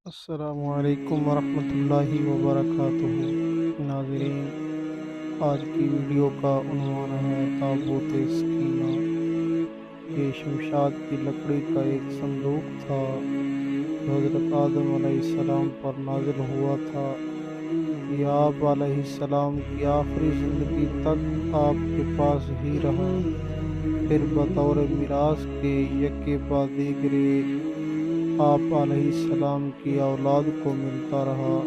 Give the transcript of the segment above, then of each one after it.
السلام علیکم ورحمۃ اللہ وبرکاتہ۔ ناظرین، آج کی ویڈیو کا عنوان ہے تابوت سکینہ۔ یہ شمشاد کی لکڑی کا ایک صندوق تھا جو حضرت آدم علیہ السلام پر نازل ہوا تھا۔ یہ آپ علیہ السلام کی آخری زندگی تک آپ کے پاس ہی رہا، پھر بطور میراث کے یکے بعد دیگرے آپ علیہ السلام کی اولاد کو ملتا رہا،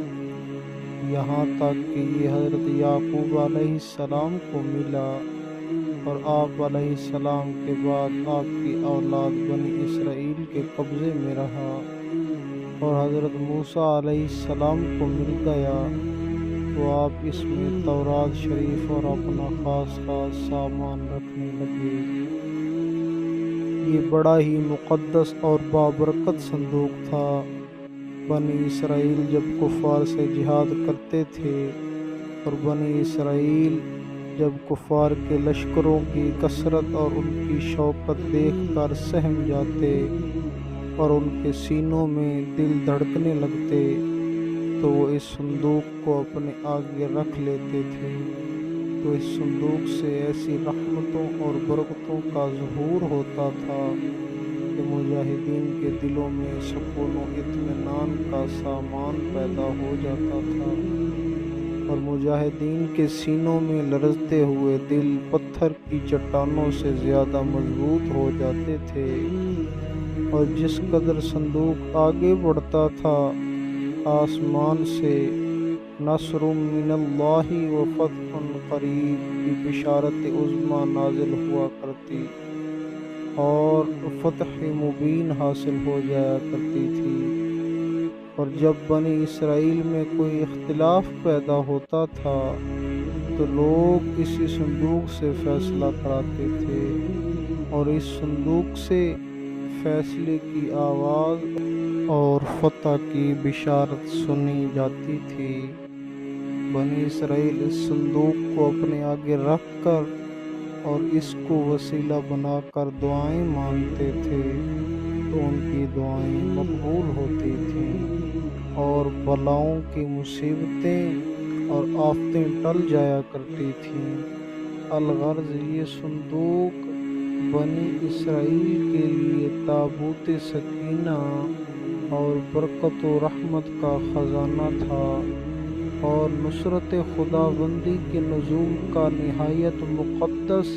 یہاں تک کہ یہ حضرت یعقوب علیہ السلام کو ملا، اور آپ علیہ السلام کے بعد آپ کی اولاد بنی اسرائیل کے قبضے میں رہا، اور حضرت موسیٰ علیہ السلام کو مل گیا تو آپ اس میں تورات شریف اور اپنا خاص سامان رکھنے لگے۔ یہ بڑا ہی مقدس اور بابرکت صندوق تھا۔ بنی اسرائیل جب کفار سے جہاد کرتے تھے اور بنی اسرائیل جب کفار کے لشکروں کی کثرت اور ان کی شوکت دیکھ کر سہم جاتے اور ان کے سینوں میں دل دھڑکنے لگتے تو وہ اس صندوق کو اپنے آگے رکھ لیتے تھے، تو اس صندوق سے ایسی رحمتوں اور برکتوں کا ظہور ہوتا تھا کہ مجاہدین کے دلوں میں سکون و اطمینان کا سامان پیدا ہو جاتا تھا، اور مجاہدین کے سینوں میں لرزتے ہوئے دل پتھر کی چٹانوں سے زیادہ مضبوط ہو جاتے تھے۔ اور جس قدر صندوق آگے بڑھتا تھا، آسمان سے نصر من اللہ و فتح قریب کی بشارت عظمیٰ نازل ہوا کرتی اور فتح مبین حاصل ہو جایا کرتی تھی۔ اور جب بنی اسرائیل میں کوئی اختلاف پیدا ہوتا تھا تو لوگ اسی صندوق سے فیصلہ کراتے تھے، اور اس صندوق سے فیصلے کی آواز اور فتح کی بشارت سنی جاتی تھی۔ بنی اسرائیل اس صندوق کو اپنے آگے رکھ کر اور اس کو وسیلہ بنا کر دعائیں مانگتے تھے تو ان کی دعائیں مقبول ہوتی تھیں اور بلاؤں کی مصیبتیں اور آفتیں ٹل جایا کرتی تھیں۔ الغرض یہ صندوق بنی اسرائیل کے لیے تابوت سکینہ اور برکت و رحمت کا خزانہ تھا اور نصرت خداوندی کے نزول کا نہایت مقدس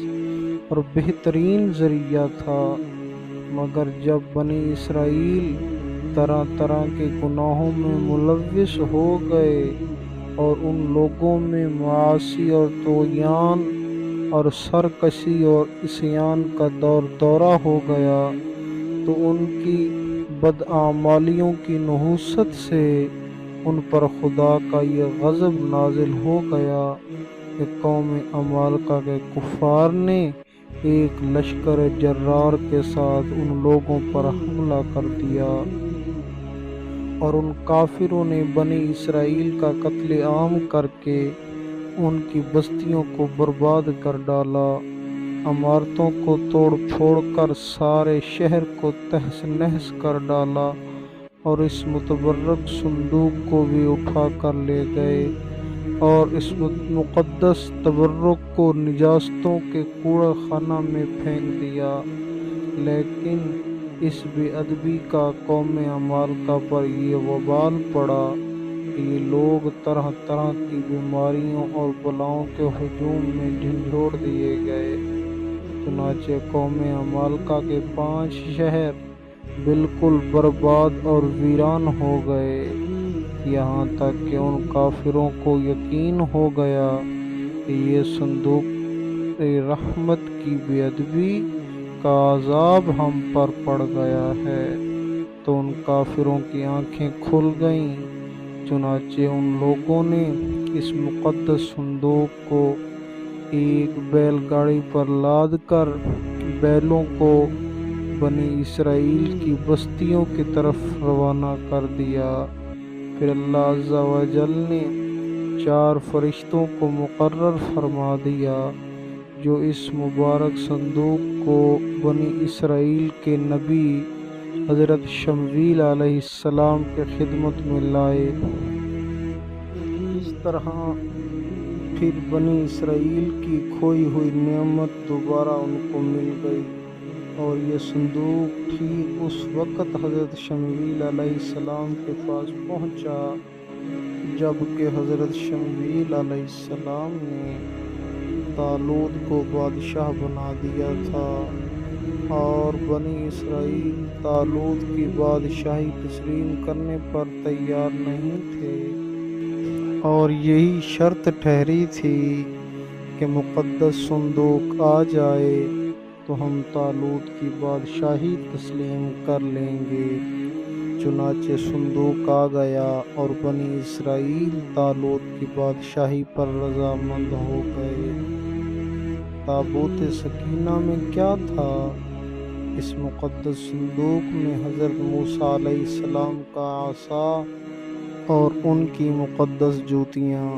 اور بہترین ذریعہ تھا۔ مگر جب بنی اسرائیل طرح طرح کے گناہوں میں ملوث ہو گئے اور ان لوگوں میں معاصی اور طغیان اور سرکشی اور عصیان کا دورہ ہو گیا تو ان کی بداعمالیوں کی نحوست سے ان پر خدا کا یہ غضب نازل ہو گیا کہ قوم عمالقہ کے کفار نے ایک لشکر جرار کے ساتھ ان لوگوں پر حملہ کر دیا، اور ان کافروں نے بنی اسرائیل کا قتل عام کر کے ان کی بستیوں کو برباد کر ڈالا، عمارتوں کو توڑ پھوڑ کر سارے شہر کو تہس نہس کر ڈالا، اور اس متبرک صندوق کو بھی اٹھا کر لے گئے اور اس مقدس تبرک کو نجاستوں کے کوڑے خانہ میں پھینک دیا۔ لیکن اس بے ادبی کا قوم عمالقہ پر یہ وبال پڑا کہ یہ لوگ طرح طرح کی بیماریوں اور بلاؤں کے ہجوم میں جھنجھوڑ دیے گئے۔ چنانچہ قوم عمالقہ کے 5 شہر بالکل برباد اور ویران ہو گئے، یہاں تک کہ ان کافروں کو یقین ہو گیا کہ یہ صندوق رحمت کی بے ادبی کا عذاب ہم پر پڑ گیا ہے، تو ان کافروں کی آنکھیں کھل گئیں۔ چنانچہ ان لوگوں نے اس مقدس صندوق کو ایک بیل گاڑی پر لاد کر بیلوں کو بنی اسرائیل کی بستیوں کی طرف روانہ کر دیا۔ پھر اللہ عز و جل نے 4 فرشتوں کو مقرر فرما دیا جو اس مبارک صندوق کو بنی اسرائیل کے نبی حضرت شمویل علیہ السلام کے خدمت میں لائے۔ اس طرح پھر بنی اسرائیل کی کھوئی ہوئی نعمت دوبارہ ان کو مل گئی، اور یہ صندوق ٹھیک اس وقت حضرت شمویل علیہ السلام کے پاس پہنچا جب کہ حضرت شمویل علیہ السلام نے طالوت کو بادشاہ بنا دیا تھا، اور بنی اسرائیل طالوت کی بادشاہی تسلیم کرنے پر تیار نہیں تھے، اور یہی شرط ٹھہری تھی کہ مقدس صندوق آ جائے تو ہم طالوت کی بادشاہی تسلیم کر لیں گے۔ چنانچہ صندوق آ گیا اور بنی اسرائیل طالوت کی بادشاہی پر رضامند ہو گئے۔ تابوت سکینہ میں کیا تھا؟ اس مقدس صندوق میں حضرت موسیٰ علیہ السلام کا عصا اور ان کی مقدس جوتیاں،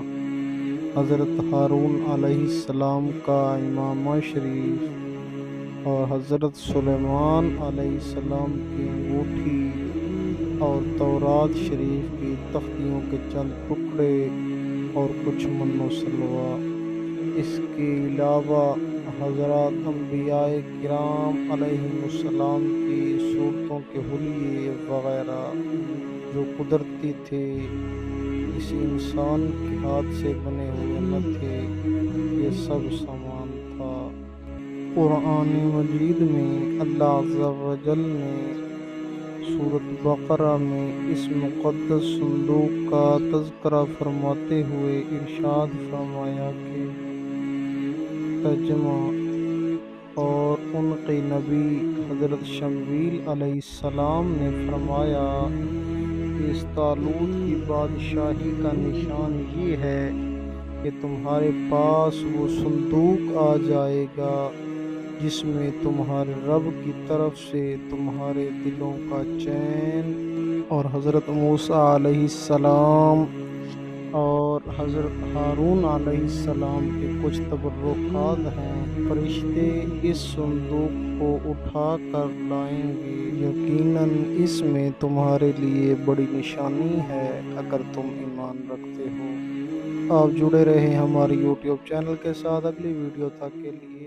حضرت ہارون علیہ السلام کا امامہ شریف، اور حضرت سلیمان علیہ السلام کی انگوٹھی، اور تورات شریف کی تختیوں کے چند ٹکڑے اور کچھ من و سلوہ۔ اس کے علاوہ حضرات انبیاء کرام علیہم السلام کی صورتوں کے حلیے وغیرہ جو قدرتی تھے، کسی انسان کے ہاتھ سے بنے ہوئے نہ تھے، یہ سب سامان تھا۔ قرآن مجید میں اللہ عز و جل نے سورۃ بقرہ میں اس مقدس صندوق کا تذکرہ فرماتے ہوئے ارشاد فرمایا کہ ترجمہ: اور ان کے نبی حضرت شمویل علیہ السلام نے فرمایا کہ اس طالوت کی بادشاہی کا نشان یہ ہے کہ تمہارے پاس وہ صندوق آ جائے گا جس میں تمہارے رب کی طرف سے تمہارے دلوں کا چین، اور حضرت موسیٰ علیہ السلام اور حضرت ہارون علیہ السلام کے کچھ تبرکات ہیں۔ فرشتے اس صندوق کو اٹھا کر لائیں گے، یقیناً اس میں تمہارے لیے بڑی نشانی ہے اگر تم ایمان رکھتے ہو۔ آپ جڑے رہے ہمارے یوٹیوب چینل کے ساتھ اگلی ویڈیو تک کے لیے۔